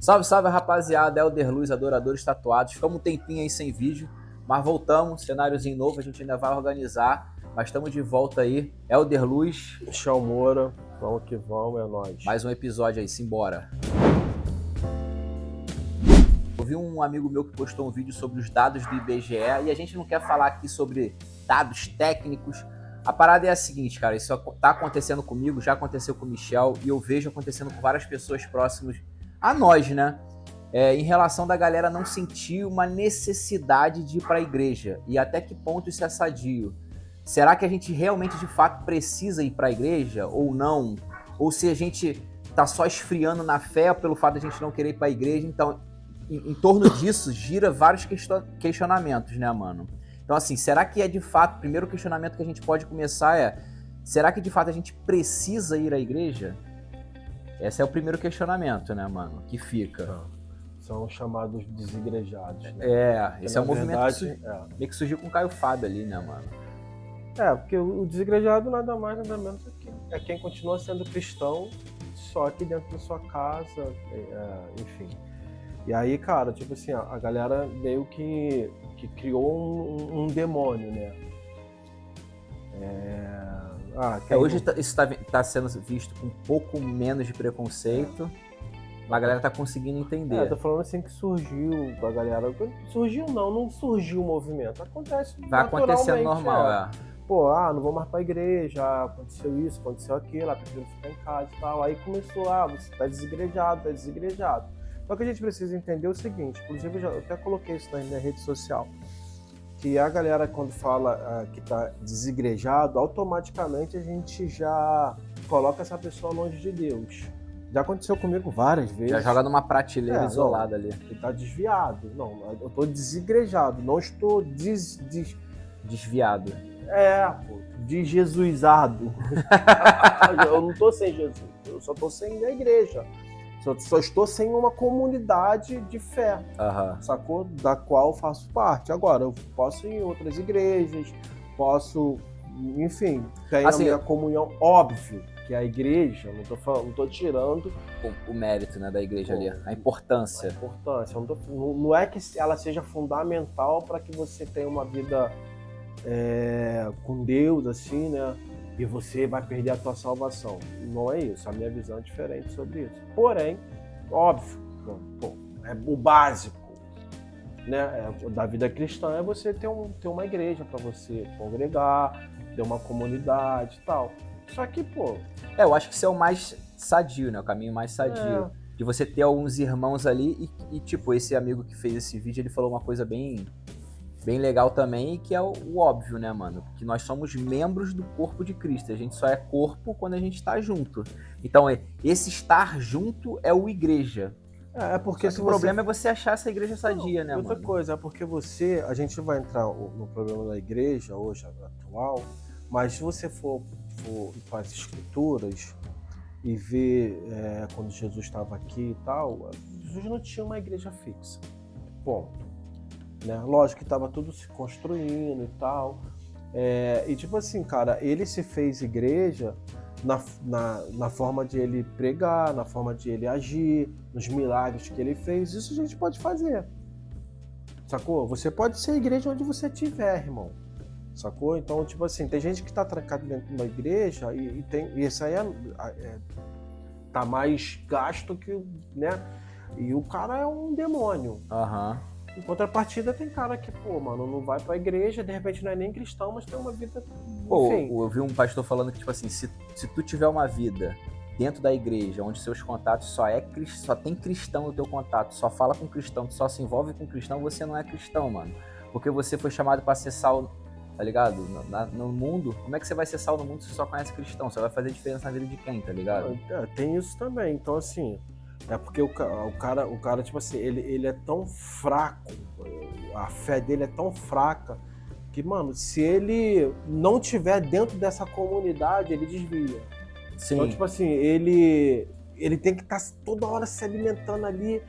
Salve, salve, rapaziada, Elder Luz, adoradores tatuados. Ficamos um tempinho aí sem vídeo, mas voltamos, cenáriozinho novo, a gente ainda vai organizar, mas estamos de volta aí. Elder Luz. Michel Moura, vamos que vamos, é nóis. Mais um episódio aí, simbora. Eu vi um amigo meu que postou um vídeo sobre os dados do IBGE e a gente não quer falar aqui sobre dados técnicos. A parada é a seguinte, cara, isso tá acontecendo comigo, já aconteceu com o Michel e eu vejo acontecendo com várias pessoas próximas a nós, né? Em relação da galera não sentir uma necessidade de ir para a igreja e até que ponto isso é sadio. Será que a gente realmente de fato precisa ir para a igreja ou não? Ou se a gente tá só esfriando na fé pelo fato de a gente não querer ir para a igreja? Então, em torno disso gira vários questionamentos, né, mano? Então, assim, será que é de fato, o primeiro questionamento que a gente pode começar será que de fato a gente precisa ir à igreja? Esse é o primeiro questionamento, né, mano, que fica. São chamados desigrejados, né? Esse é o movimento verdade, que meio que surgiu com o Caio Fábio ali, né, mano? Porque o desigrejado nada mais, nada menos é quem continua sendo cristão, só aqui dentro da sua casa, enfim. E aí, cara, tipo assim, a galera meio que criou um demônio, né? Hoje isso tá sendo visto com um pouco menos de preconceito, mas a galera tá conseguindo entender. Tô falando assim que surgiu a galera. Surgiu não surgiu o movimento. Acontece vai acontecendo normal, Pô, não vou mais pra igreja, aconteceu isso, aconteceu aquilo, prefiro ficar em casa e tal. Aí começou, você tá desigrejado. Só que a gente precisa entender o seguinte, inclusive eu até coloquei isso na minha rede social, que a galera quando fala que tá desigrejado, automaticamente a gente já coloca essa pessoa longe de Deus. Já aconteceu comigo várias vezes. Já joga numa prateleira isolada ali. Ele tá desviado. Não, eu tô desigrejado, não estou desviado. Dejesuizado. Eu não tô sem Jesus, eu só tô sem a igreja. Só estou sem uma comunidade de fé, sacou? Da qual faço parte. Agora, eu posso ir em outras igrejas, posso, enfim, ter a minha comunhão, óbvio, que a igreja, não tô tirando o mérito, né, da igreja ali, a importância. Não é que ela seja fundamental para que você tenha uma vida com Deus, assim, né? E você vai perder a tua salvação. Não é isso, a minha visão é diferente sobre isso. Porém, óbvio, é o básico, né, da vida cristã é você ter uma igreja para você congregar, ter uma comunidade e tal. Só que, eu acho que isso é o mais sadio, né? O caminho mais sadio. De você ter alguns irmãos ali e tipo, esse amigo que fez esse vídeo, ele falou uma coisa bem legal também, que é o óbvio, né, mano? Que nós somos membros do corpo de Cristo. A gente só é corpo quando a gente tá junto. Então, esse estar junto é o igreja. Porque o problema é você achar essa igreja sadia, né, outra mano? Coisa, é porque a gente vai entrar no problema da igreja hoje, atual, mas se você for para as escrituras e ver quando Jesus estava aqui e tal, Jesus não tinha uma igreja fixa. Ponto. Né? Lógico que estava tudo se construindo e tal. E tipo assim, cara, ele se fez igreja na forma de ele pregar, na forma de ele agir, nos milagres que ele fez. Isso a gente pode fazer. Sacou? Você pode ser igreja onde você estiver, irmão. Sacou? Então, tipo assim, tem gente que tá trancado dentro de uma igreja e isso aí tá mais gasto que, né? E o cara é um demônio. Em contrapartida, tem cara que, mano, não vai pra igreja, de repente não é nem cristão, mas tem uma vida, enfim. Eu vi um pastor falando que, tipo assim, se tu tiver uma vida dentro da igreja, onde seus contatos só tem cristão no teu contato, só fala com cristão, tu só se envolve com cristão, você não é cristão, mano. Porque você foi chamado pra ser sal, tá ligado? No mundo, como é que você vai ser sal no mundo se você só conhece cristão? Você vai fazer diferença na vida de quem, tá ligado? Tem isso também, então assim... porque o cara, tipo assim, ele é tão fraco, a fé dele é tão fraca, que, mano, se ele não tiver dentro dessa comunidade, ele desvia. Sim. Então, tipo assim, ele tem que estar toda hora se alimentando ali,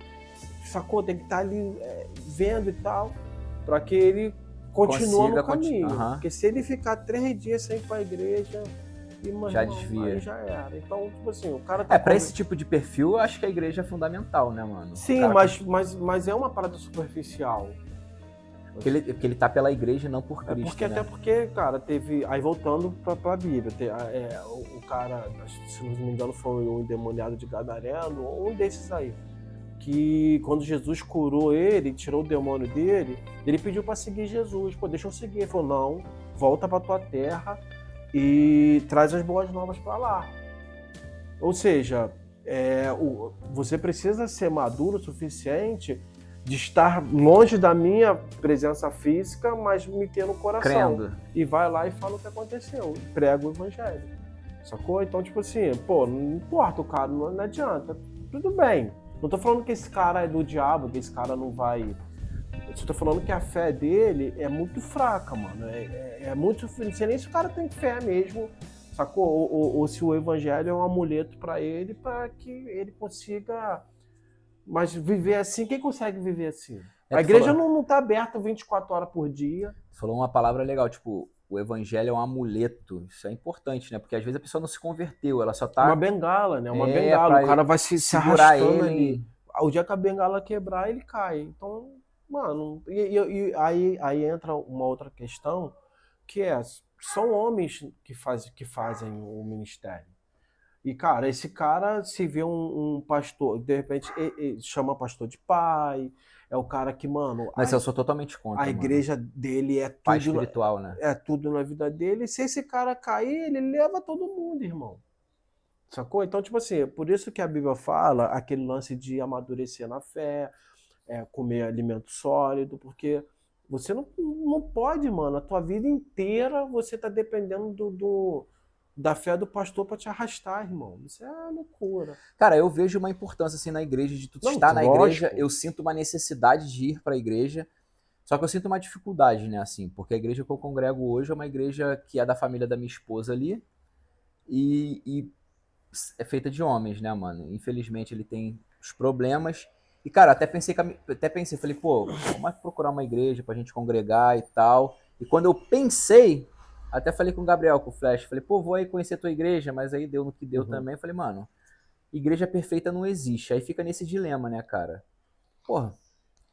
sacou? Tem que estar ali vendo e tal, pra que ele continue no caminho. Porque se ele ficar 3 dias sem ir pra igreja, E, mano, Já irmão, desvia. aí já era. Então, tipo assim, o cara Pra esse tipo de perfil, eu acho que a igreja é fundamental, né, mano? Sim, mas é uma parada superficial. Porque ele tá pela igreja e não por Cristo, porque, né? até porque, cara, teve... Aí voltando pra Bíblia, o cara, se não me engano, foi o endemoniado de Gadareno, um desses aí, que quando Jesus curou ele, tirou o demônio dele, ele pediu pra seguir Jesus. Pô, deixa eu seguir. Ele falou, não, volta pra tua terra e traz as boas novas pra lá. Ou seja, você precisa ser maduro o suficiente de estar longe da minha presença física, mas me ter no coração. Crendo. E vai lá e fala o que aconteceu. E prega o evangelho. Sacou? Então, tipo assim, pô, não importa o cara, não adianta. Tudo bem. Não tô falando que esse cara é do diabo, que esse cara não vai... Eu só tô falando que a fé dele é muito fraca, mano. É muito... Não sei nem se o cara tem fé mesmo, sacou? Ou se o evangelho é um amuleto para ele, para que ele consiga... Mas viver assim, quem consegue viver assim? A igreja não tá aberta 24 horas por dia. Você falou uma palavra legal, tipo, o evangelho é um amuleto. Isso é importante, né? Porque às vezes a pessoa não se converteu, ela só tá... Uma bengala, né? Uma bengala. O cara vai se arrastando ali. O dia que a bengala quebrar, ele cai. Então, mano... E aí entra uma outra questão, que são homens que fazem o ministério. E, cara, esse cara se vê um pastor, de repente ele chama pastor de pai, é o cara que, mano... Mas eu sou totalmente contra, a igreja dele é tudo... Pai espiritual, né? É tudo na vida dele. E se esse cara cair, ele leva todo mundo, irmão. Sacou? Então, tipo assim, por isso que a Bíblia fala aquele lance de amadurecer na fé, comer alimento sólido, porque você não pode, mano, a tua vida inteira você tá dependendo da fé do pastor pra te arrastar, irmão. Isso é loucura. Cara, eu vejo uma importância assim na igreja, de tu estar na igreja, eu sinto uma necessidade de ir pra igreja, só que eu sinto uma dificuldade, né, assim, porque a igreja que eu congrego hoje é uma igreja que é da família da minha esposa ali, e é feita de homens, né, mano? Infelizmente ele tem os problemas. E, cara, até pensei, falei, pô, vamos procurar uma igreja pra gente congregar e tal. E quando eu pensei, até falei com o Gabriel, com o Flash, falei, pô, vou aí conhecer a tua igreja, mas aí deu no que deu também. Falei, mano, igreja perfeita não existe. Aí fica nesse dilema, né, cara? Porra,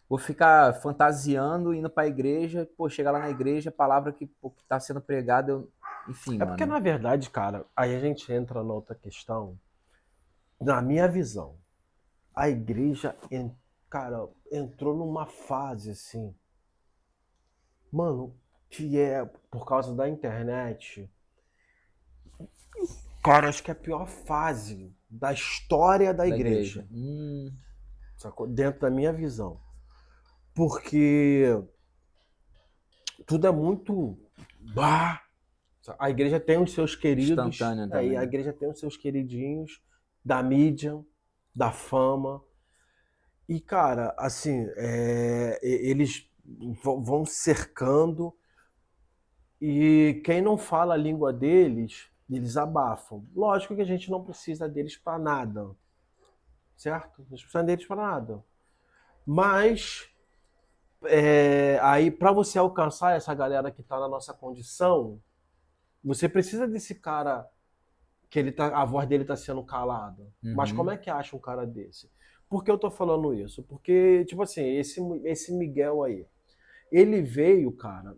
vou ficar fantasiando, indo pra igreja, pô, chegar lá na igreja, a palavra que tá sendo pregada, enfim, mano. Porque, na verdade, cara, aí a gente entra na outra questão. Na minha visão, a igreja, cara, entrou numa fase, assim, mano, que é por causa da internet. Cara, acho que é a pior fase da história da igreja. Sacou? Dentro da minha visão. Porque tudo é muito... A igreja tem os seus queridos. Instantâneo também. E a igreja tem os seus queridinhos da mídia, da fama. E, cara, assim, eles vão cercando e quem não fala a língua deles, eles abafam. Lógico que a gente não precisa deles para nada, certo? A gente precisa deles para nada. Mas, aí, para você alcançar essa galera que está na nossa condição, você precisa desse cara que a voz dele está sendo calada. Mas como é que acha um cara desse? Por que eu tô falando isso? Porque, tipo assim, esse Miguel aí, ele veio, cara,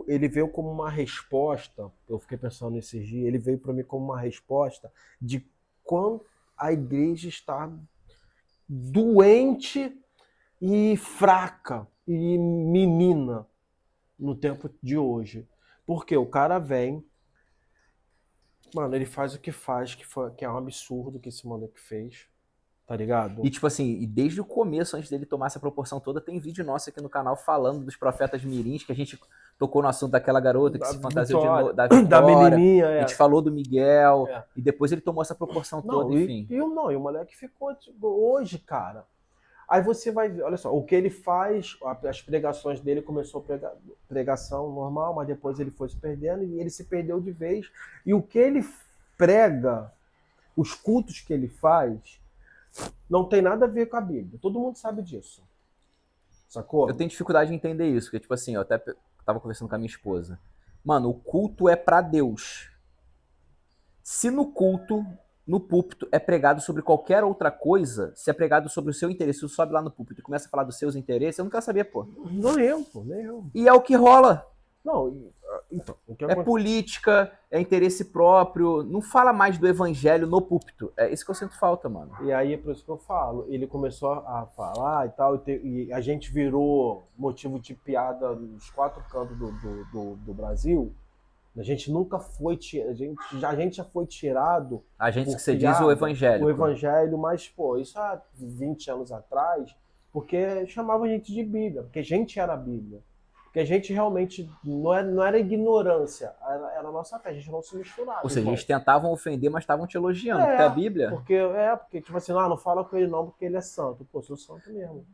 ele veio como uma resposta, eu fiquei pensando nesses dias, ele veio para mim como uma resposta de quanto a igreja está doente e fraca e menina no tempo de hoje. Porque o cara vem, mano, ele faz o que faz, que é um absurdo que esse moleque fez. Tá ligado? E tipo assim, e desde o começo, antes dele tomar essa proporção toda, tem vídeo nosso aqui no canal falando dos profetas mirins, que a gente tocou no assunto daquela garota que se fantasiou da Vitória, da menininha, a gente falou do Miguel, e depois ele tomou essa proporção toda, enfim. E o moleque ficou, tipo, hoje, cara. Aí você vai ver, olha só, o que ele faz, as pregações dele começou pregação normal, mas depois ele foi se perdendo e ele se perdeu de vez. E o que ele prega, os cultos que ele faz, não tem nada a ver com a Bíblia. Todo mundo sabe disso. Sacou? Eu tenho dificuldade de entender isso, porque, tipo assim, eu até tava conversando com a minha esposa. Mano, o culto é pra Deus. Se no culto, no púlpito, é pregado sobre qualquer outra coisa, se é pregado sobre o seu interesse, você sobe lá no púlpito e começa a falar dos seus interesses, eu não quero saber, pô. Não eu, pô, nem eu. E é o que rola. Não, então, o que É política, é interesse próprio. Não fala mais do evangelho no púlpito. É isso que eu sinto falta, mano. E aí é por isso que eu falo. Ele começou a falar e tal, e a gente virou motivo de piada nos 4 cantos do Brasil. A gente nunca foi a gente já foi tirado. A gente por que você piada, diz o evangelho. O evangelho, mas, pô, isso há 20 anos atrás, porque chamava a gente de Bíblia, porque a gente era a Bíblia. Porque a gente realmente não era ignorância, era a nossa fé, a gente não se misturava. Ou seja, irmão. eles tentavam ofender, mas estavam te elogiando, porque a Bíblia. Porque, tipo assim, não fala com ele não, porque ele é santo. Pô, sou santo mesmo.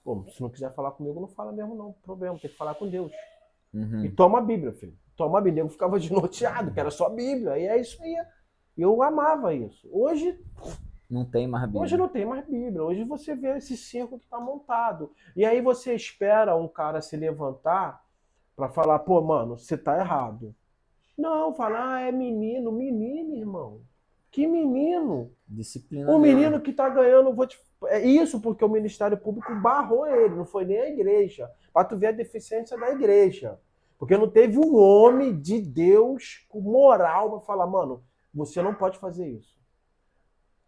Pô, se não quiser falar comigo, não fala mesmo, não. Problema, tem que falar com Deus. Uhum. E toma a Bíblia, filho. Toma a Bíblia. Eu ficava desnorteado, que era só a Bíblia. E é isso aí. Eu amava isso. Hoje não tem mais Bíblia. Hoje não tem mais Bíblia. Hoje você vê esse circo que está montado. E aí você espera um cara se levantar para falar, pô, mano, você tá errado. Não, falar, é menino. Menino, irmão. Que menino? Disciplina. O menino que tá ganhando, é isso porque o Ministério Público barrou ele, não foi nem a igreja. Para tu ver a deficiência da igreja. Porque não teve um homem de Deus com moral para falar, mano, você não pode fazer isso.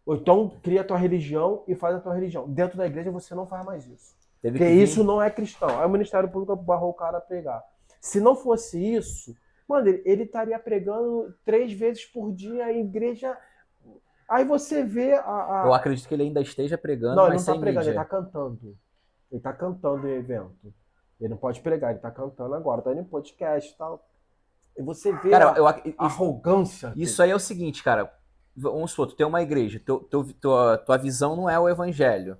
Ou então cria a tua religião e faz a tua religião. Dentro da igreja você não faz mais isso. Porque isso não é cristão. Aí o Ministério Público barrou o cara a pregar. Se não fosse isso, mano, ele estaria pregando 3 vezes por dia a igreja. Aí você vê Eu acredito que ele ainda esteja pregando, não, mas ele não tá sem pregando, mídia. ele tá cantando. Ele tá cantando em evento. Ele não pode pregar, ele tá cantando agora, tá indo em podcast e tal. E você vê cara, a arrogância. Isso aí é o seguinte, cara. Vamos supor, tu tem uma igreja, tua visão não é o evangelho.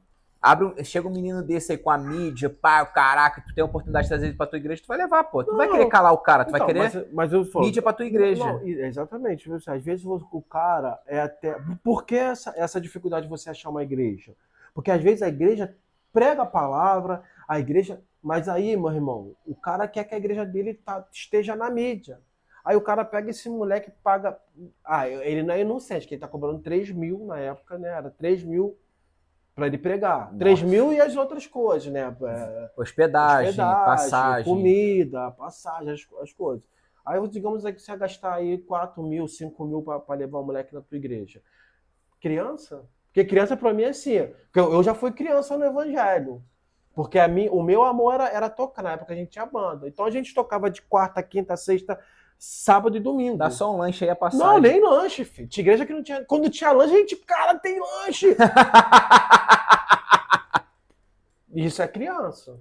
Chega um menino desse aí com a mídia, pá, caraca, tu tem a oportunidade de trazer ele pra tua igreja, tu vai levar, pô. Tu não vai querer calar o cara, tu então, vai querer mas eu falo, mídia pra tua igreja. Não, exatamente. Às vezes o cara é até... Por que essa dificuldade de você achar uma igreja? Porque às vezes a igreja prega a palavra, a igreja... Mas aí, meu irmão, o cara quer que a igreja dele esteja na mídia. Aí o cara pega esse moleque e paga... ele não é inocente, que ele tá cobrando 3 mil na época, né? Era 3 mil para ele pregar. Nossa. 3 mil e as outras coisas, né? Hospedagem, passagem. Comida, passagem, as coisas. Aí, digamos que você vai gastar aí 4 mil, 5 mil para levar o moleque na tua igreja. Criança? Porque criança para mim é assim. Eu já fui criança no evangelho. Porque o meu amor era tocar. Na época a gente tinha banda. Então a gente tocava de quarta, quinta, sexta, sábado e domingo. Dá só um lanche aí a passagem. Não, nem lanche, filho. Tinha igreja que não tinha. Quando tinha lanche, a gente, cara, tem lanche. Isso é criança.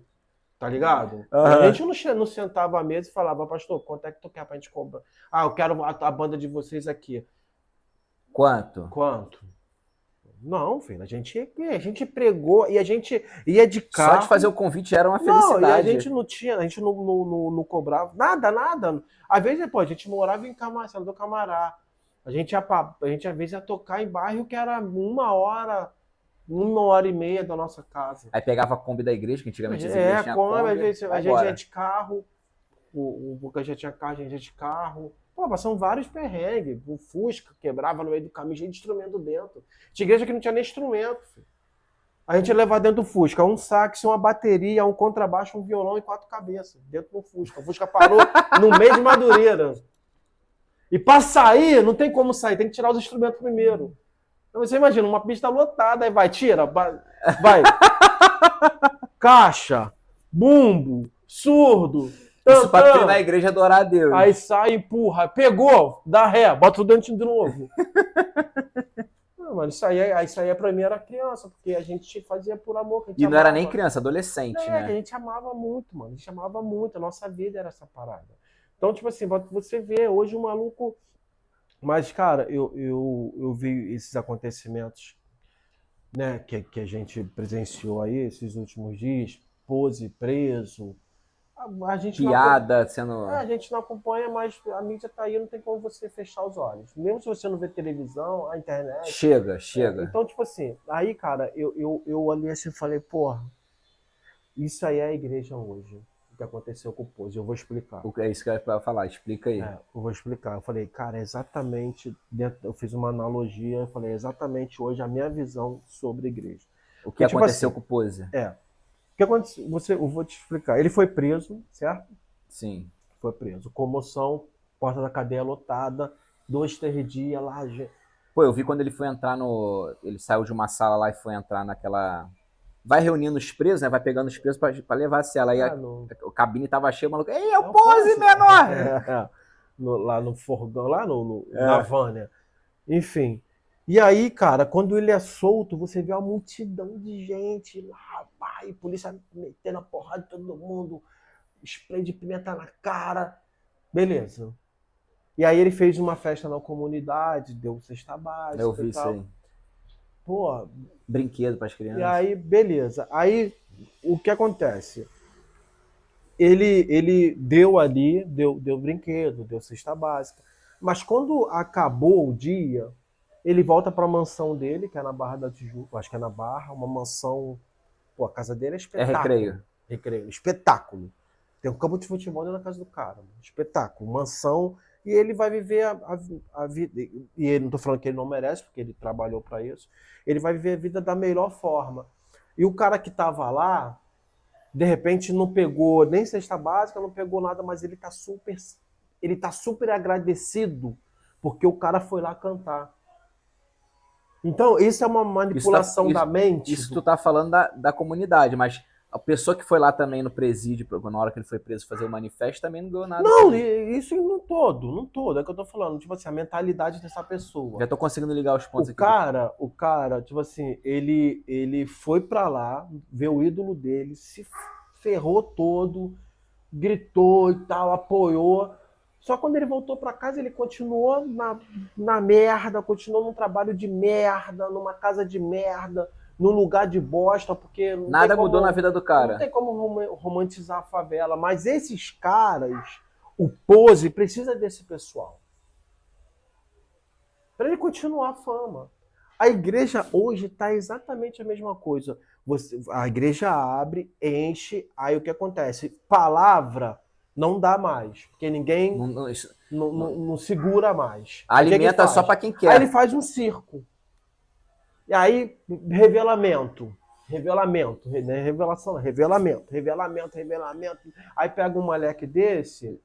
Tá ligado? Uhum. A gente não sentava à mesa e falava, pastor, quanto é que tu quer pra gente cobrar? Eu quero a banda de vocês aqui. Quanto? Não, filho, a gente pregou e a gente ia de carro. Só de fazer o convite era uma felicidade. Não, e a gente não cobrava nada. Às vezes, pô, a gente morava em Camaçã, do Camará. A gente às vezes ia tocar em bairro que era 1 hora e meia da nossa casa. Aí pegava a Kombi da igreja, que antigamente as igrejas tinham Kombi. Às vezes a gente ia de carro, o Boca já tinha carro, a gente ia de carro. Pô, passam vários perrengues. O Fusca quebrava no meio do caminho, cheio de instrumento dentro. Tinha igreja que não tinha nem instrumento, filho. A gente ia levar dentro do Fusca um sax, uma bateria, um contrabaixo, um violão e 4 cabeças. Dentro do Fusca. O Fusca parou no meio de Madureira. E pra sair, não tem como sair, tem que tirar os instrumentos primeiro. Então você imagina, uma pista lotada, aí tira, vai. Caixa, bumbo, surdo. Isso pra ter na igreja adorar a Deus. Aí sai, empurra, pegou, dá ré, bota tudo dentro de novo. Não, mano, isso aí pra mim era criança, porque a gente fazia por amor. E não era nem criança, adolescente, né? A gente amava muito, mano. A gente amava muito, a nossa vida era essa parada. Então, tipo assim, você vê, hoje o maluco... Mas, cara, eu vi esses acontecimentos, né, que a gente presenciou aí esses últimos dias, Pose preso... A gente piada sendo... a gente não acompanha, mas a mídia tá aí, não tem como você fechar os olhos. Mesmo se você não vê televisão, a internet... Chega. Então, tipo assim, aí, cara, eu olhei assim e falei, porra, isso aí é a igreja hoje. que aconteceu com o Pose. Eu vou explicar. É isso que eu ia falar, explica aí. Eu vou explicar. Eu falei, cara, exatamente, eu fiz uma analogia, eu falei, exatamente hoje a minha visão sobre a igreja. O que aconteceu com o Pose? O que aconteceu? Eu vou te explicar. Ele foi preso, certo? Sim. Foi preso. Comoção, porta da cadeia lotada, 2, 3 dias lá. Pô, eu vi quando ele foi entrar ele saiu de uma sala lá e foi entrar naquela... Vai reunindo os presos, né? Vai pegando os presos pra levar a cela. Aí a cabine tava cheia, o maluco... Ei, é o Pose, menor! Lá no forgão, lá na van, né? Enfim. E aí, cara, quando ele é solto, você vê uma multidão de gente lá, vai, polícia metendo a porrada de todo mundo, spray de pimenta na cara. Beleza. E aí ele fez uma festa na comunidade, deu cesta básica. Eu vi isso aí. Pô, brinquedo para as crianças. E aí, beleza. Aí, o que acontece? Ele deu ali, deu brinquedo, deu cesta básica. Mas quando acabou o dia, ele volta para a mansão dele, que é na Barra da Tijuca, acho que é na Barra, uma mansão... Pô, a casa dele é espetáculo. É recreio. Recreio, espetáculo. Tem um campo de futebol dentro da casa do cara. Espetáculo, mansão... E ele vai viver a vida. E ele, não estou falando que ele não merece, porque ele trabalhou para isso. Ele vai viver a vida da melhor forma. E o cara que estava lá, de repente, não pegou nem cesta básica, não pegou nada, mas ele tá super agradecido porque o cara foi lá cantar. Então, isso é uma manipulação da mente. Isso tu tá falando da comunidade, mas a pessoa que foi lá também no presídio, na hora que ele foi preso fazer o manifesto, também não ganhou nada. Não, isso não todo, é o que eu tô falando. Tipo assim, a mentalidade dessa pessoa. Já tô conseguindo ligar os pontos aqui. O cara, tipo assim, ele foi pra lá, ver o ídolo dele, se ferrou todo, gritou e tal, apoiou. Só quando ele voltou pra casa, ele continuou na merda, continuou num trabalho de merda, numa casa de merda, num lugar de bosta, porque... Nada mudou na vida do cara. Não tem como romantizar a favela, mas esses caras, o Pose precisa desse pessoal. Para ele continuar a fama. A igreja hoje está exatamente a mesma coisa. A igreja abre, enche, aí o que acontece? Palavra não dá mais, porque ninguém não segura mais. Alimenta só para quem quer. Aí ele faz um circo. E aí, revelamento, né? Revelamento. Aí pega um moleque desse,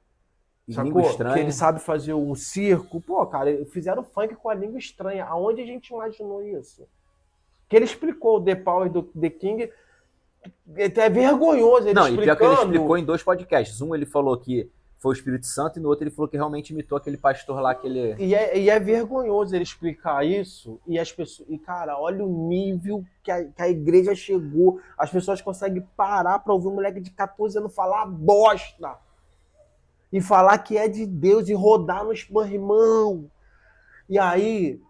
sacou? Que ele sabe fazer um circo. Pô, cara, fizeram funk com a língua estranha. Aonde a gente imaginou isso? Que ele explicou o The Power do The King. É vergonhoso ele explicando. E pior que ele explicou em 2 podcasts. Um ele falou que foi o Espírito Santo, e no outro ele falou que realmente imitou aquele pastor lá que ele... E é vergonhoso ele explicar isso, e as pessoas... E, cara, olha o nível que a igreja chegou. As pessoas conseguem parar pra ouvir um moleque de 14 anos falar bosta. E falar que é de Deus, e rodar no irmão. E aí,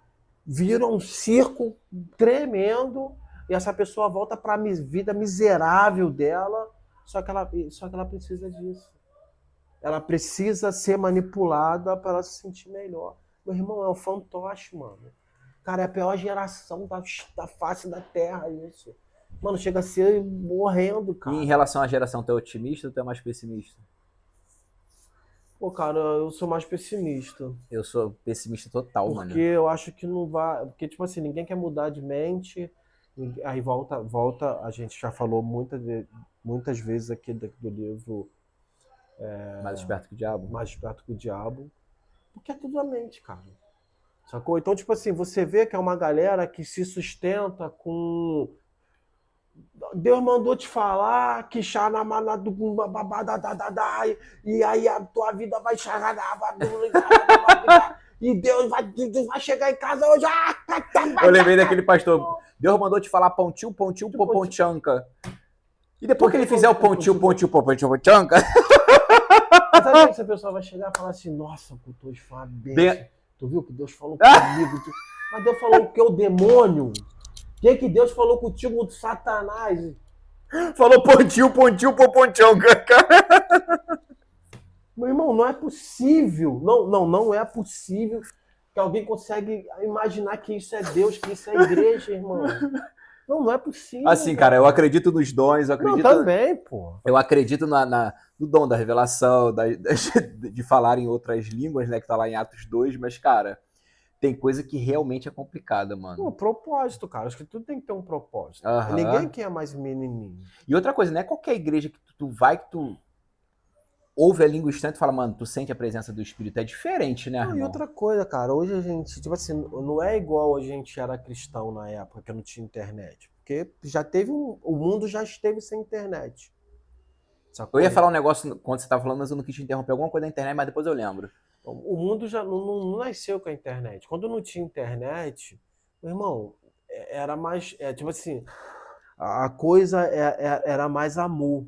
vira um circo tremendo, e essa pessoa volta pra vida miserável dela, só que ela precisa disso. Ela precisa ser manipulada para ela se sentir melhor. Meu irmão, é um fantoche, mano. Cara, é a pior geração da face da Terra, isso. Mano, chega a ser morrendo, cara. E em relação à geração, tu é otimista ou tu é mais pessimista? Pô, cara, eu sou mais pessimista. Eu sou pessimista total, mano. Porque eu acho que não vai... Porque, tipo assim, ninguém quer mudar de mente. Aí volta, a gente já falou muitas vezes aqui do livro... Mais esperto que o diabo. Mais esperto que o diabo. Porque é tudo a mente, cara. Sacou? Então, tipo assim, você vê que é uma galera que se sustenta com... Deus mandou te falar que e aí a tua vida vai chegar e Deus vai chegar em casa hoje. Eu lembrei daquele pastor. Deus mandou te falar pontinho, ponchanca. E depois que ele fizer o pontinho, ponchanca... Sabe que essa pessoa vai chegar e falar assim, nossa, o Deus foi uma bênção. Tu viu que Deus falou comigo? Mas Deus falou o que? O demônio? O que Deus falou contigo do Satanás? Falou pontinho, ponchanca. Meu irmão, não é possível. Não é possível que alguém consegue imaginar que isso é Deus, que isso é igreja, irmão. Não é possível. Assim, cara, eu acredito nos dons, eu Não, acredito. também, pô. Eu acredito no dom da revelação, de falar em outras línguas, né? Que tá lá em Atos 2, mas, cara, tem coisa que realmente é complicada, Pô, mano. propósito, cara. Acho que tudo tem que ter um propósito. Ninguém Aham. quer mais menininho. E outra coisa, não é qualquer igreja que tu vai, que tu ouve a língua estranha e tu fala, mano, tu sente a presença do Espírito. É diferente, né, Não, e irmão? outra coisa, cara, hoje a gente, tipo assim, não é igual a gente era cristão na época que não tinha internet. Porque já teve o mundo já esteve sem internet. Eu ia Sacou? falar um negócio quando você tava falando, mas eu não quis te interromper. Alguma coisa da internet, mas depois eu lembro. O mundo já não nasceu com a internet. Quando não tinha internet, meu irmão, era mais, tipo assim, a coisa era mais amor.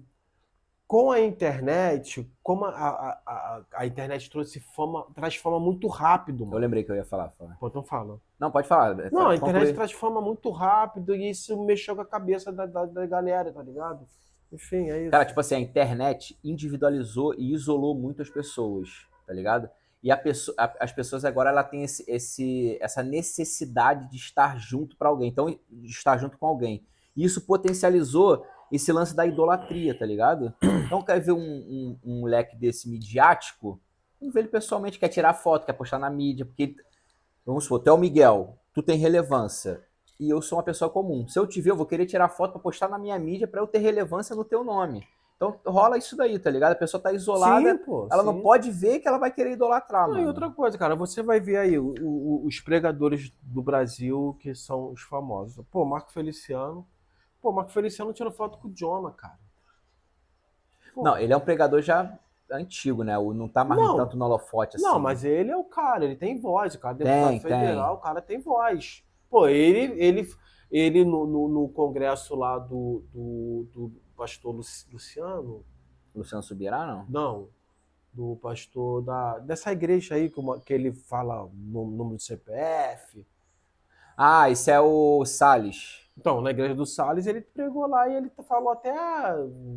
Com a internet, como a internet trouxe fama, traz fama muito rápido, Eu mano. lembrei que eu ia falar. Fala. Pô, então fala. Não, pode falar. Não, a internet Conclui. traz fama muito rápido e isso mexeu com a cabeça da galera, tá ligado? Enfim, é Cara, isso. tipo assim, a internet individualizou e isolou muito as pessoas, tá ligado? E as pessoas agora ela tem essa necessidade de estar junto para alguém, então de estar junto com alguém. E isso potencializou esse lance da idolatria, tá ligado? Então quer ver um moleque desse midiático, não vê ele pessoalmente, quer tirar foto, quer postar na mídia, porque, vamos supor, tu é o Miguel, tu tem relevância, e eu sou uma pessoa comum. Se eu te ver, eu vou querer tirar foto pra postar na minha mídia pra eu ter relevância no teu nome. Então rola isso daí, tá ligado? A pessoa tá Sim, isolada, pô, ela não sim. pode ver que ela vai querer idolatrar, Não, e mano. outra coisa, cara, você vai ver aí os pregadores do Brasil que são os famosos. Pô, Marco Feliciano. Pô, Marco Feliciano tirou foto com o Jonah, cara. Não, Pô, ele é um pregador já antigo, né? Não tá mais no não, tanto no holofote não, assim, né? mas ele é o cara, ele tem voz, o cara é deputado Tem. federal, o cara tem voz. Pô, ele no congresso lá do pastor Luciano, Luciano Subirá, não? não, do pastor dessa igreja aí que ele fala no número do CPF. Ah, esse é o Salles. Então, na igreja do Salles, ele pregou lá e ele falou até,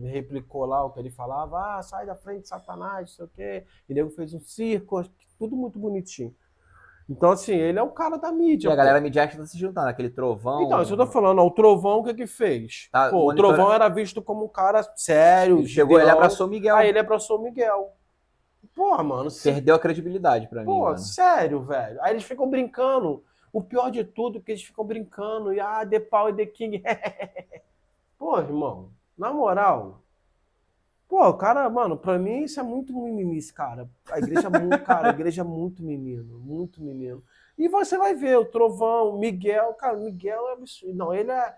replicou lá o que ele falava, sai da frente, Satanás, não sei o quê. E nego fez um circo, tudo muito bonitinho. Então, assim, ele é o cara da E mídia, a galera pô. midiática tá se juntando, aquele Então, isso eu tô trovão. falando, ó, o Trovão, o que que fez? Tá, Pô, o Trovão era visto como um cara sério, ele chegou, ele Gideão, abraçou o aí Miguel. ele abraçou o Miguel. Pô, mano, Perdeu a credibilidade pra mim, pô, mano. sério, velho. Aí eles ficam brincando. O pior de tudo é que eles ficam brincando. E, The Power, The King. Pô, irmão, na moral, pô, o cara, mano, pra mim isso é muito meninice, cara. A igreja é muito, cara, a igreja é muito menino, muito menino. E você vai ver o Trovão, o Miguel, cara, o Miguel é absurdo. Não, ele é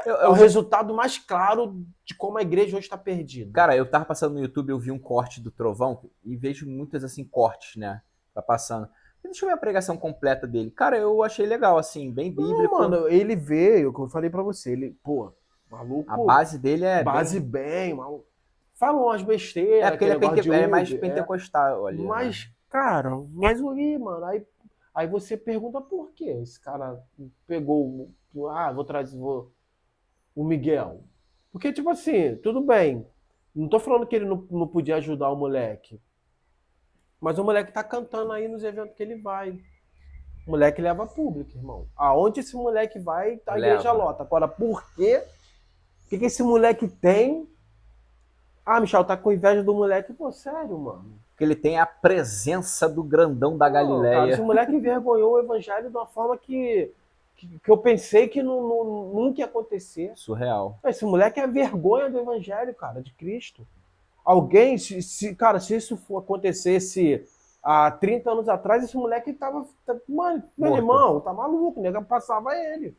o Eu, resultado mais claro de como a igreja hoje está perdida. Cara, eu tava passando no YouTube, eu vi um corte do Trovão e vejo muitos assim cortes, né? Tá passando. Deixa eu ver a pregação completa dele. Cara, eu achei legal, assim, bem Não, bíblico. mano, ele veio, como eu falei pra você, ele, pô, A maluco, base dele é base bem. bem, maluco. Falam umas besteiras, É porque ele aquele negócio de é mais Uber, pentecostal ali, né? mas, cara, mas aí, mano, aí você pergunta por que esse cara pegou, vou trazer o Miguel. Porque, tipo assim, tudo bem, não tô falando que ele não podia ajudar o moleque, mas o moleque tá cantando aí nos eventos que ele vai. O moleque leva público, irmão. Aonde esse moleque vai, a igreja Leva. lota. Agora, por quê? O que esse moleque tem? Michel, tá com inveja do moleque. Pô, sério, mano. Porque ele tem a presença do grandão da Não, cara, esse Galileia. moleque envergonhou o evangelho de uma forma que eu pensei que nunca ia acontecer. Surreal. Esse moleque é vergonha do evangelho, cara, de Cristo. Alguém, cara, se isso acontecesse há 30 anos atrás, esse moleque tava. Mano, meu Morto. irmão, tá maluco, o nego passava ele.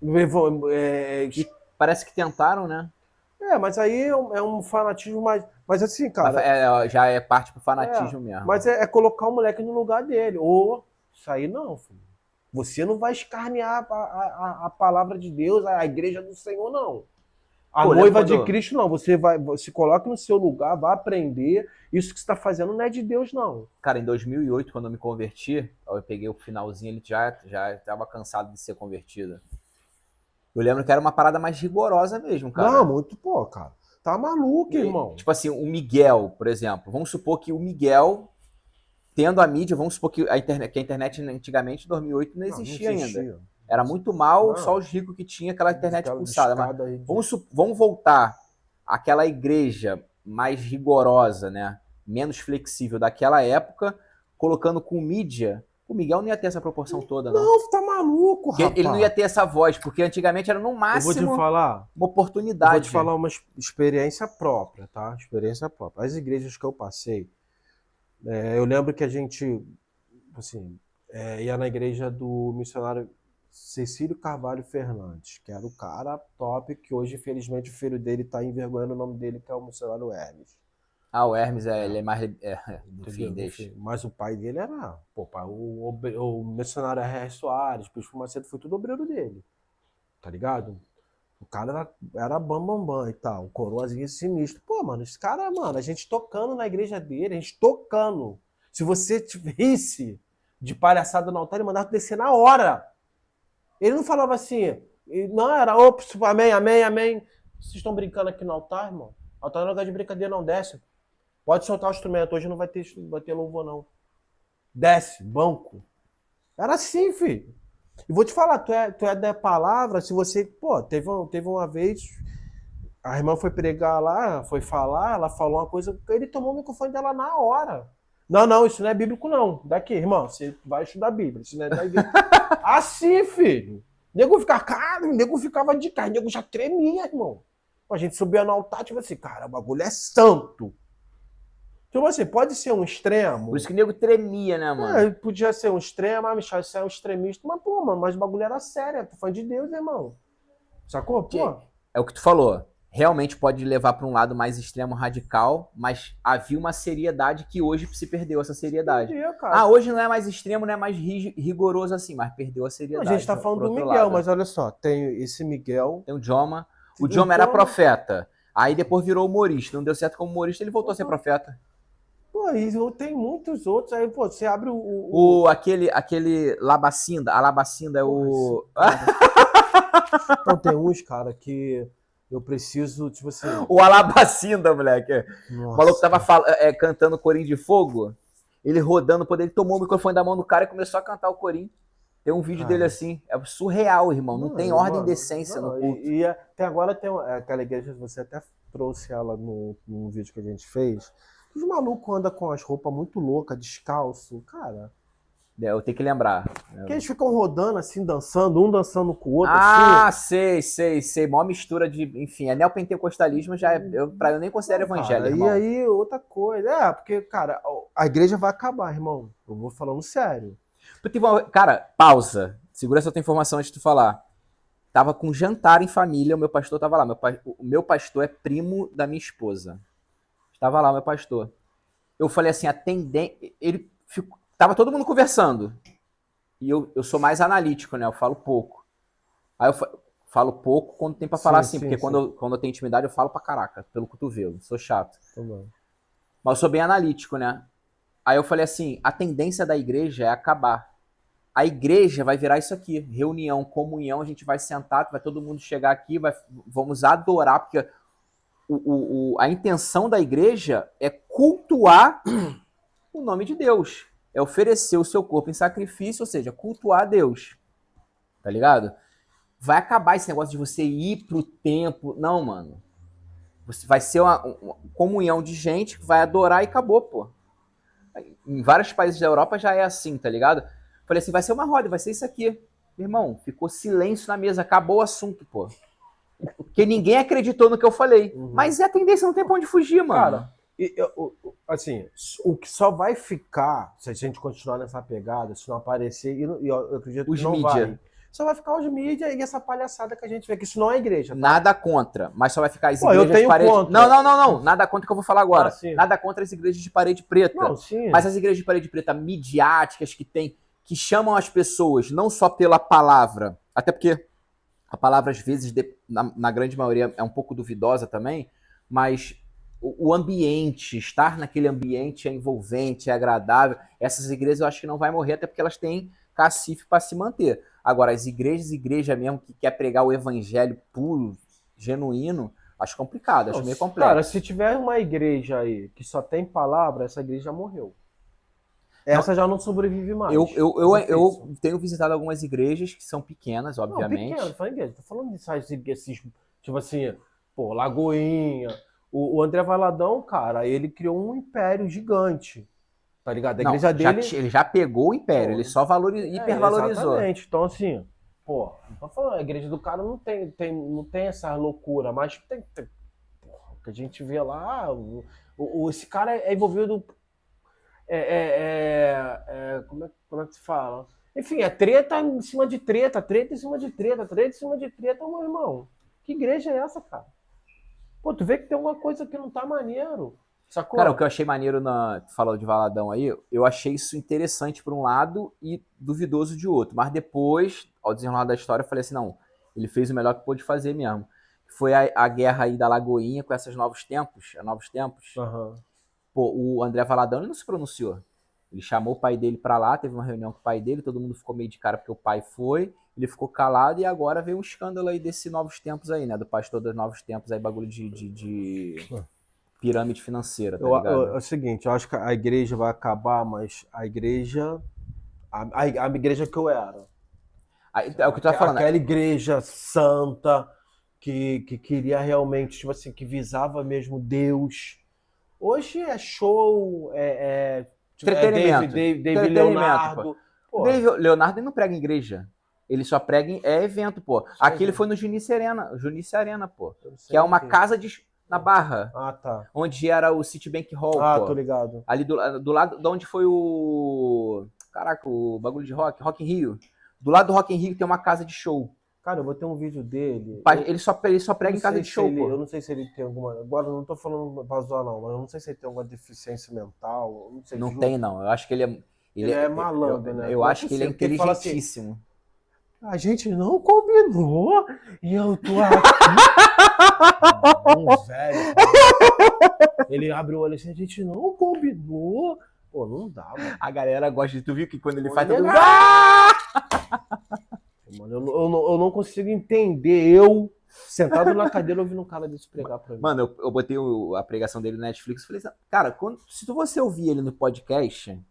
E parece que tentaram, né? Mas aí é um fanatismo mais. Mas assim, Mas cara. já é parte pro fanatismo mesmo. Mas é colocar o moleque no lugar dele. Ou isso aí não, filho. Você não vai escarnear a palavra de Deus, a igreja do Senhor, não. A noiva de Cristo, não. Você se coloca no seu lugar, vai aprender. Isso que você está fazendo não é de Deus, não. Cara, em 2008, quando eu me converti, eu peguei o finalzinho, ele já estava cansado de ser convertido. Eu lembro que era uma parada mais rigorosa mesmo, cara. Não, muito, pô, cara. Tá maluco, irmão. Tipo assim, o Miguel, por exemplo. Vamos supor que o Miguel, tendo a mídia, vamos supor que a internet antigamente, em 2008, não existia ainda. Era muito mal, Não, só os ricos que tinham aquela internet aquela pulsada. Mas discada aí de- vamos voltar àquela igreja mais rigorosa, né? Menos flexível daquela época, colocando com mídia. O Miguel não ia ter essa proporção toda, não. Não, tá maluco, Porque ele não ia rapaz. ter essa voz, porque antigamente era no Eu vou te máximo falar, uma eu vou te oportunidade. falar uma experiência própria, tá? Experiência própria. As igrejas que eu passei, eu lembro que a gente, assim, ia na igreja do missionário Cecílio Carvalho Fernandes, que era o cara top, que hoje, infelizmente, o filho dele tá envergonhando o nome dele, que é o missionário Hermes. Ah, o Hermes, É, ele é mais. Enfim, entendeu? deixa. Enfim, mas o pai dele era, pô, o missionário R.R. Soares, Bispo Macedo, foi tudo obreiro dele, tá ligado? O cara era bam e tal, coroazinha sinistro. Pô, mano, esse cara, mano, a gente tocando na igreja dele, a gente tocando. Se você visse de palhaçada no altar, ele mandava tu descer na hora. Ele não falava assim, não, era ops, amém, amém, amém. Vocês estão brincando aqui no altar, irmão? Altar não é lugar de brincadeira, não, desce. Pode soltar o instrumento, hoje não vai ter louvor, não. Desce, banco. Era assim, filho. E vou te falar, tu é da palavra, se você. Pô, teve uma vez, a irmã foi pregar lá, foi falar, ela falou uma coisa, ele tomou o microfone dela na hora. Não, não, isso não é bíblico, não. Daqui, irmão, você vai estudar a Bíblia. Isso não é da igreja. Assim, filho. O nego ficava de cara, o nego já tremia, irmão. A gente subia no altar, tipo assim, cara, o bagulho é santo. Tipo assim, pode ser um extremo. Por isso que o nego tremia, né, mano? Podia ser um extremo, Michel, isso é um extremista, mas, pô, mano, mas o bagulho era sério, tô falando de Deus, irmão. Sacou? Pô. É o que tu falou. Realmente pode levar para um lado mais extremo, radical, mas havia uma seriedade que hoje se perdeu essa seriedade. Cara. Hoje não é mais extremo, não é mais rigoroso assim, mas perdeu a seriedade. A gente tá falando do Miguel, mas olha só, tem esse Miguel. Tem o Joma. O Joma era profeta. Aí depois virou humorista. Não deu certo como humorista, ele voltou a ser profeta. Pô, e tem muitos outros. Aí, pô, você abre aquele Labacinda. A Labacinda é o... Então, tem uns, cara, que eu preciso, tipo assim... O Alabacinda, moleque. Nossa. O maluco tava cantando Corim de Fogo. Ele rodando, ele tomou o microfone da mão do cara e começou a cantar o Corim. Tem um vídeo dele assim. É surreal, irmão. Não tem ordem e decência no culto. E até agora tem aquela igreja, você até trouxe ela no vídeo que a gente fez. Os malucos andam com as roupas muito loucas, descalço, cara. Eu tenho que lembrar. Que eles ficam rodando assim, dançando, um dançando com o outro. Ah, assim. sei. Mó mistura de... Enfim, é neopentecostalismo, já eu nem considero evangelho, irmão. E aí, outra coisa. Porque, cara, a igreja vai acabar, irmão. Eu vou falando sério. Cara, pausa. Segura essa tua informação antes de tu falar. Tava com jantar em família, o meu pastor tava lá. O meu pastor é primo da minha esposa. Estava lá, meu pastor. Eu falei assim, tava todo mundo conversando. E eu sou mais analítico, né? Eu falo pouco. Aí eu falo pouco quando tem pra falar assim, porque quando eu tenho intimidade eu falo pra caraca, pelo cotovelo. Sou chato. Mas eu sou bem analítico, né? Aí eu falei assim, a tendência da igreja é acabar. A igreja vai virar isso aqui, reunião, comunhão, a gente vai sentar, vai todo mundo chegar aqui, vamos adorar, porque a intenção da igreja é cultuar o nome de Deus. É oferecer o seu corpo em sacrifício, ou seja, cultuar a Deus. Tá ligado? Vai acabar esse negócio de você ir pro templo. Não, mano. Vai ser uma comunhão de gente que vai adorar e acabou, pô. Em vários países da Europa já é assim, tá ligado? Falei assim, vai ser uma roda, vai ser isso aqui. Meu irmão, ficou silêncio na mesa, acabou o assunto, pô. Porque ninguém acreditou no que eu falei. Mas a tendência, não tem pra onde fugir, mano. Cara, assim, o que só vai ficar, se a gente continuar nessa pegada, se não aparecer, e eu acredito que não vai. Só vai ficar os mídias e essa palhaçada que a gente vê, que isso não é igreja. Tá? Nada contra, mas só vai ficar as igrejas de parede... Contra. Não. Nada contra o que eu vou falar agora. Nada contra as igrejas de parede preta. Não, sim. Mas as igrejas de parede preta midiáticas que chamam as pessoas não só pela palavra, até porque a palavra às vezes, na grande maioria, é um pouco duvidosa também, mas o ambiente, estar naquele ambiente é envolvente, é agradável. Essas igrejas eu acho que não vai morrer, até porque elas têm cacife para se manter. Agora, as igreja mesmo que quer pregar o evangelho puro, genuíno, acho complicado, acho meio complexo. Cara, se tiver uma igreja aí que só tem palavra, essa igreja morreu. Essa já não sobrevive mais. Eu tenho visitado algumas igrejas que são pequenas, obviamente. Não, pequeno, igreja. Tô falando desses, tipo assim, pô, Lagoinha. O André Valadão, cara, ele criou um império gigante. Tá ligado? A igreja dele. Ele já pegou o império, ele só hipervalorizou. Exatamente. Então, assim, pô, não tô falando, a igreja do cara não tem essa loucura, mas tem o que a gente vê lá. Esse cara é envolvido. Como é que se fala? Enfim, é treta em cima de treta, treta em cima de treta, treta em cima de treta, meu irmão. Que igreja é essa, cara? Pô, tu vê que tem alguma coisa que não tá maneiro. Sacou? Cara, o que eu achei maneiro tu falou de Valadão aí, eu achei isso interessante por um lado e duvidoso de outro. Mas depois, ao desenrolar da história, eu falei assim, não, ele fez o melhor que pôde fazer mesmo. Foi a guerra aí da Lagoinha com esses novos tempos. Uhum. Pô, o André Valadão ele não se pronunciou. Ele chamou o pai dele pra lá, teve uma reunião com o pai dele, todo mundo ficou meio de cara porque o pai foi, ele ficou calado e agora veio um escândalo aí desse Novos Tempos aí, né? Do pastor dos Novos Tempos aí, bagulho de pirâmide financeira, tá ligado? É o seguinte, eu acho que a igreja vai acabar, mas a igreja que eu era. É o que tu tá falando. Aquela igreja santa que queria realmente, tipo assim, que visava mesmo Deus. Hoje é show, entretenimento. David Leonardo. David Leonardo não prega em igreja. Ele só prega em evento, pô. Aqui ele foi no Junice Arena, pô. Que é uma casa na Barra. Ah, tá. Onde era o Citibank Hall, pô. Tô ligado. Ali do lado de onde foi o... Caraca, o bagulho de Rock in Rio. Do lado do Rock in Rio tem uma casa de show. Cara, eu vou ter um vídeo dele. Ele só prega em casa de show, pô. Eu não sei se ele tem alguma... Agora, eu não tô falando pra zoar, não. Mas eu não sei se ele tem alguma deficiência mental. Não sei. Não tem, não. Eu acho que ele é... Ele é malandro, né? Eu acho que ele é inteligentíssimo. Assim, a gente não combinou e eu tô aqui. Velho. Ele abre o olho assim, a gente não combinou. Pô, não dá, mano. A galera gosta de... Tu viu que quando ele faz... Mano, eu não consigo entender. Eu, sentado na cadeira, ouvindo um cara desse pregar pra mim. Mano, eu botei a pregação dele no Netflix e falei assim, cara, se você ouvir ele no podcast,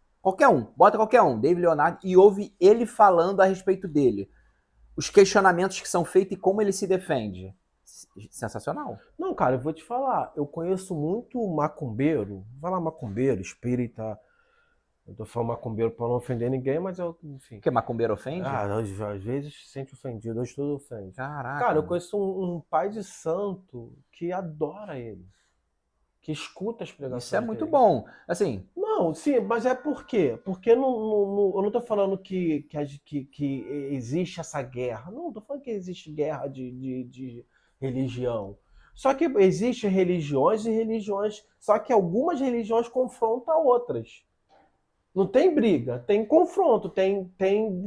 bota qualquer um, David Leonardo, e ouve ele falando a respeito dele. Os questionamentos que são feitos e como ele se defende. Sensacional. Não, cara, eu vou te falar. Eu conheço muito macumbeiro. Vai lá, macumbeiro, espírita. Eu tô falando macumbeiro pra não ofender ninguém, mas eu, enfim. Porque macumbeiro ofende? Às vezes se sente ofendido, hoje tudo ofende. Caraca. Cara, eu conheço um pai de santo que adora ele. Que escuta as pregações. Isso é muito bom. Assim. Não, sim, mas é por quê? Porque eu não tô falando que existe essa guerra. Não, tô falando que existe guerra de religião. Só que existem religiões e religiões. Só que algumas religiões confrontam outras. Não tem briga, tem confronto, tem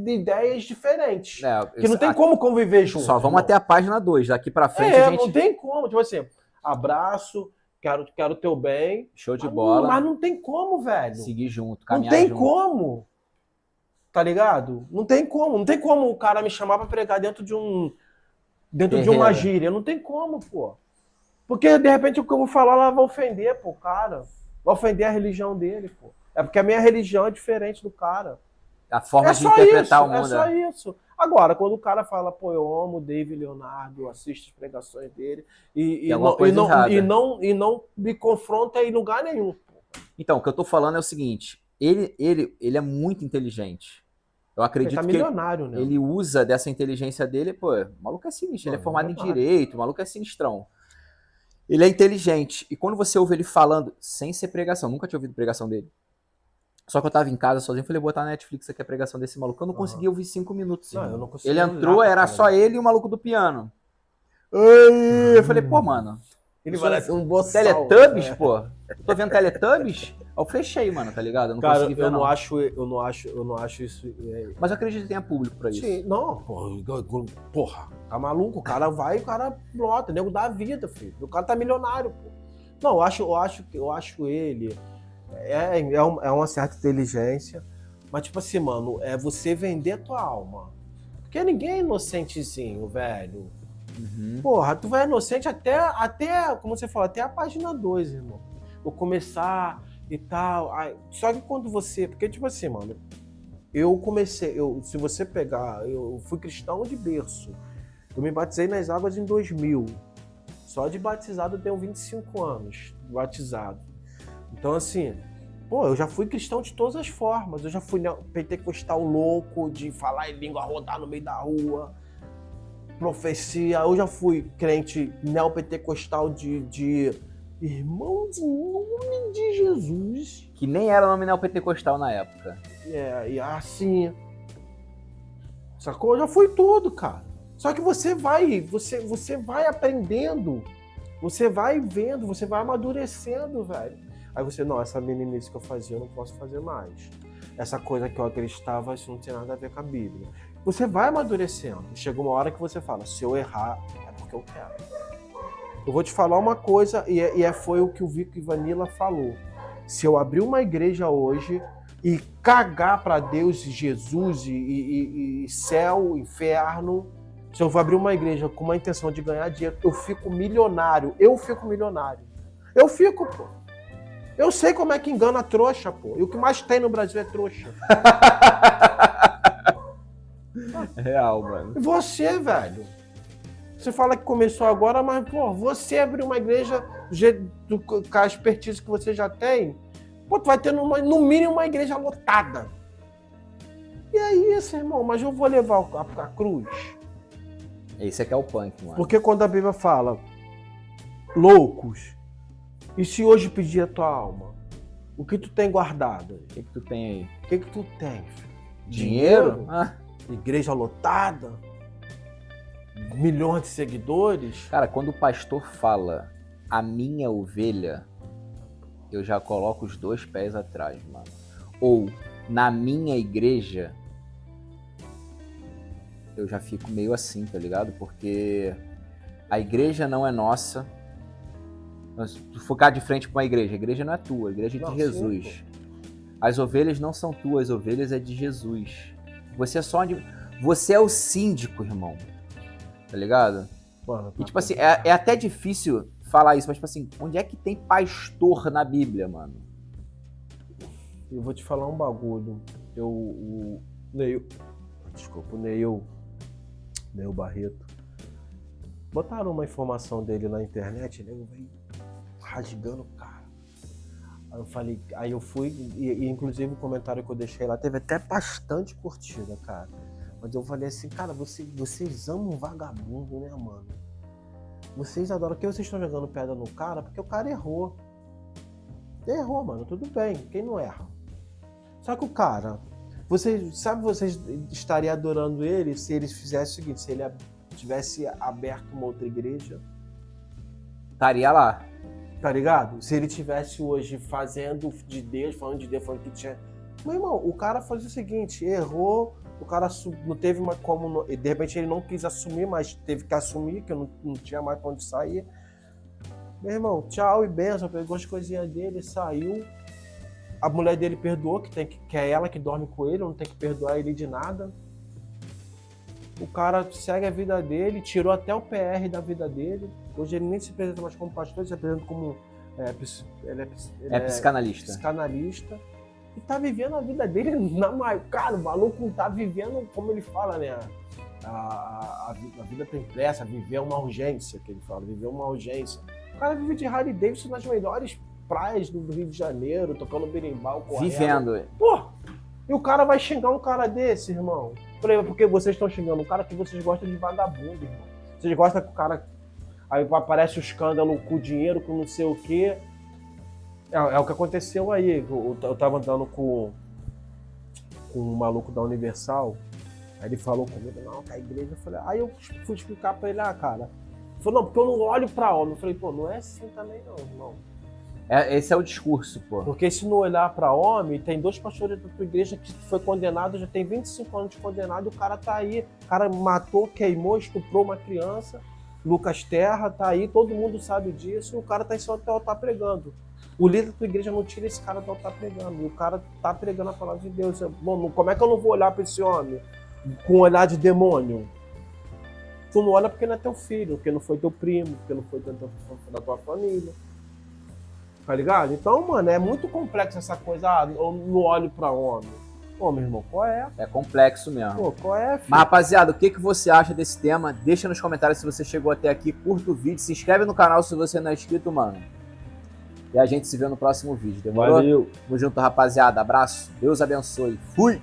ideias diferentes. Que não tem como conviver junto. Só vamos até a página 2. Daqui pra frente a gente... não tem como. Tipo assim, abraço, quero teu bem. Show de bola. Mas não tem como, velho. Seguir junto, caminhar junto. Não tem junto. como. Tá ligado? Não tem como. Não tem como o cara me chamar pra pregar dentro de uma gíria. Não tem como, pô. Porque, de repente, o que eu vou falar lá vai ofender, pô, o cara. Vai ofender a religião dele, pô. É porque a minha religião é diferente do cara. A forma de interpretar o mundo. É só isso. Agora, quando o cara fala, pô, eu amo o David Leonardo, eu assisto as pregações dele e não me confronta em lugar nenhum. Então, o que eu tô falando é o seguinte, ele é muito inteligente. Eu acredito ele tá milionário, né? Ele usa dessa inteligência dele, pô, o maluco é sinistro, ele é formado em direito, o maluco é sinistrão. Ele é inteligente. E quando você ouve ele falando, sem ser pregação, nunca tinha ouvido pregação dele. Só que eu tava em casa sozinho, falei, botar na Netflix aqui a pregação desse maluco. Eu não consegui ouvir 5 minutos. Não, eu não consegui. Ele entrou, era só ele e o maluco do piano. Eu falei, pô, mano. Ele parece um boçal. Teletubbies, pô. Eu tô vendo Teletubbies? Eu fechei, mano, tá ligado? Eu não consegui ver, eu não acho isso... Mas eu acredito que tenha público pra isso. Sim, não, porra, tá maluco? O cara vai e o cara brota, o nego dá a vida, filho. O cara tá milionário, pô. Não, eu acho ele... É uma certa inteligência, mas tipo assim, mano, é você vender a tua alma. Porque ninguém é inocentezinho, velho. Uhum. Porra, tu vai inocente até, como você falou, até a página 2, irmão. Vou começar e tal. Só que quando você... Porque, tipo assim, mano, se você pegar, eu fui cristão de berço. Eu me batizei nas águas em 2000. Só de batizado eu tenho 25 anos, batizado. Então, assim, pô, eu já fui cristão de todas as formas. Eu já fui pentecostal louco, de falar em língua, rodar no meio da rua, profecia. Eu já fui crente neopentecostal de irmãos em nome de Jesus. Que nem era nome neopentecostal na época. E assim... Sacou? Eu já fui tudo, cara. Só que você vai aprendendo, você vai vendo, você vai amadurecendo, velho. Aí você, não, essa meninice que eu fazia eu não posso fazer mais. Essa coisa que eu acreditava, isso não tem nada a ver com a Bíblia. Você vai amadurecendo. Chega uma hora que você fala, se eu errar, é porque eu quero. Eu vou te falar uma coisa, foi o que o Vico e Vanilla falou. Se eu abrir uma igreja hoje e cagar para Deus e Jesus e céu, inferno, se eu vou abrir uma igreja com uma intenção de ganhar dinheiro, eu fico milionário. Eu fico, pô. Eu sei como é que engana a trouxa, pô. E o que mais tem no Brasil é trouxa. Real, mano. E você, velho? Você fala que começou agora, mas, pô, você abriu uma igreja com a expertise que você já tem, pô, tu vai ter no mínimo uma igreja lotada. E é isso, irmão. Mas eu vou levar a cruz. Esse aqui é o punk, mano. Porque quando a Bíblia fala, loucos, e se hoje pedir a tua alma, o que tu tem guardado? O que tu tem aí? O que tu tem? Dinheiro? Igreja lotada? Milhões de seguidores? Cara, quando o pastor fala a minha ovelha, eu já coloco os 2 pés atrás, mano. Ou na minha igreja, eu já fico meio assim, tá ligado? Porque a igreja não é nossa. Se tu focar de frente pra uma igreja, a igreja não é tua, a igreja é de Jesus. Sim, as ovelhas não são tuas, as ovelhas é de Jesus. Você é o síndico, irmão. Tá ligado? Mano, e tipo assim, é até difícil falar isso, mas tipo assim, onde é que tem pastor na Bíblia, mano? Eu vou te falar um bagulho. O Neil Barreto. Botaram uma informação dele na internet, ele veio rasgando o cara. Aí eu fui, e inclusive o comentário que eu deixei lá teve até bastante curtida, cara. Mas eu falei assim, cara, vocês amam vagabundo, né, mano? Vocês adoram. Por que vocês estão jogando pedra no cara? Porque o cara errou. Errou, mano, tudo bem. Quem não erra? Só que o cara, vocês estariam adorando ele se ele fizesse o seguinte, se ele tivesse aberto uma outra igreja? Estaria lá. Tá ligado? Se ele tivesse hoje falando de Deus, falando que tinha... Meu irmão, o cara fazia o seguinte, errou, o cara não teve mais como... De repente ele não quis assumir, mas teve que assumir, que eu não tinha mais pra onde sair. Meu irmão, tchau e benção, pegou as coisinhas dele, saiu. A mulher dele perdoou, que é ela que dorme com ele, não tem que perdoar ele de nada. O cara segue a vida dele, tirou até o PR da vida dele. Hoje ele nem se apresenta mais como pastor, ele se apresenta como... psicanalista. Psicanalista. E tá vivendo a vida dele cara, o maluco tá vivendo, como ele fala, né? A vida tem pressa, viver uma urgência, que ele fala, viver uma urgência. O cara vive de Harley Davidson nas melhores praias do Rio de Janeiro, tocando berimbau, correndo. Vivendo. Pô, e o cara vai xingar um cara desse, irmão? Porque vocês estão xingando um cara que vocês gostam de vagabundo, irmão. Vocês gostam que o cara... Aí aparece o escândalo com o dinheiro, com não sei o quê. É o que aconteceu aí. Eu tava andando com um maluco da Universal. Aí ele falou comigo, não, que a igreja... Eu falei, aí eu fui explicar pra ele, cara. Ele falou, não, porque eu não olho pra homem. Eu falei, pô, não é assim também não, irmão. Esse é o discurso, pô. Porque se não olhar pra homem, tem 2 pastores da tua igreja que foi condenado, já tem 25 anos de condenado, e o cara tá aí. O cara matou, queimou, estuprou uma criança. Lucas Terra tá aí, todo mundo sabe disso, e o cara tá em cima do altar pregando. O líder da tua igreja não tira esse cara do altar pregando, e o cara tá pregando a palavra de Deus. Bom, como é que eu não vou olhar pra esse homem com um olhar de demônio? Tu não olha porque não é teu filho, porque não foi teu primo, porque não foi da tua família. Tá ligado? Então, mano, é muito complexo essa coisa, eu não olho pra homem. Pô, meu irmão, qual é? É complexo mesmo. Pô, qual é, filho? Mas, rapaziada, o que você acha desse tema? Deixa nos comentários se você chegou até aqui, curta o vídeo, se inscreve no canal se você não é inscrito, mano. E a gente se vê no próximo vídeo, demorou? Valeu. Tamo junto, rapaziada. Abraço, Deus abençoe. Fui!